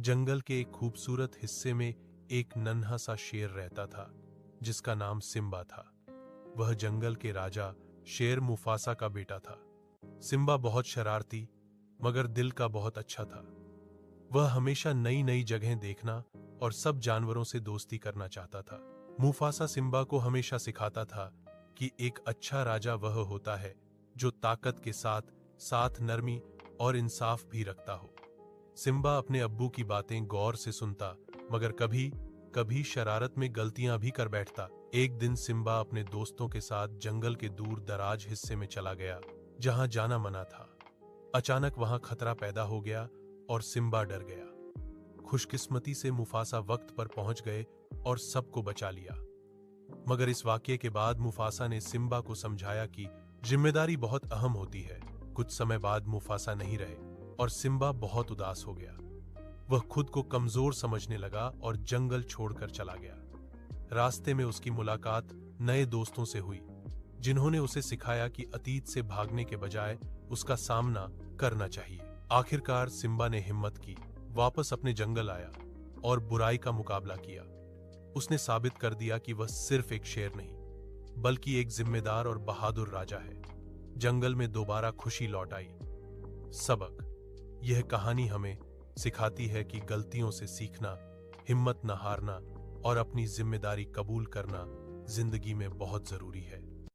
जंगल के एक खूबसूरत हिस्से में एक नन्हा सा शेर रहता था जिसका नाम सिम्बा था। वह जंगल के राजा शेर मुफासा का बेटा था। सिम्बा बहुत शरारती मगर दिल का बहुत अच्छा था। वह हमेशा नई नई जगहें देखना और सब जानवरों से दोस्ती करना चाहता था। मुफासा सिम्बा को हमेशा सिखाता था कि एक अच्छा राजा वह होता है जो ताकत के साथ साथ नरमी और इंसाफ भी रखता हो। सिम्बा अपने अब्बू की बातें गौर से सुनता मगर कभी कभी शरारत में गलतियां भी कर बैठता। एक दिन सिम्बा अपने दोस्तों के साथ जंगल के दूर दराज हिस्से में चला गया जहां जाना मना था। अचानक वहां खतरा पैदा हो गया और सिम्बा डर गया। खुशकिस्मती से मुफासा वक्त पर पहुंच गए और सबको बचा लिया। मगर इस वाकये के बाद मुफासा ने सिम्बा को समझाया कि जिम्मेदारी बहुत अहम होती है। कुछ समय बाद मुफासा नहीं रहे और सिम्बा बहुत उदास हो गया। वह खुद को कमजोर समझने लगा और जंगल छोड़कर चला गया। रास्ते में उसकी मुलाकात नए दोस्तों से हुई जिन्होंने उसे सिखाया कि अतीत से भागने के बजाय उसका सामना करना चाहिए। आखिरकार सिम्बा ने हिम्मत की, वापस अपने जंगल आया और बुराई का मुकाबला किया। उसने साबित कर दिया कि वह सिर्फ एक शेर नहीं बल्कि एक जिम्मेदार और बहादुर राजा है। जंगल में दोबारा खुशी लौट आई। सबक: यह कहानी हमें सिखाती है कि गलतियों से सीखना, हिम्मत न हारना और अपनी जिम्मेदारी कबूल करना जिंदगी में बहुत जरूरी है।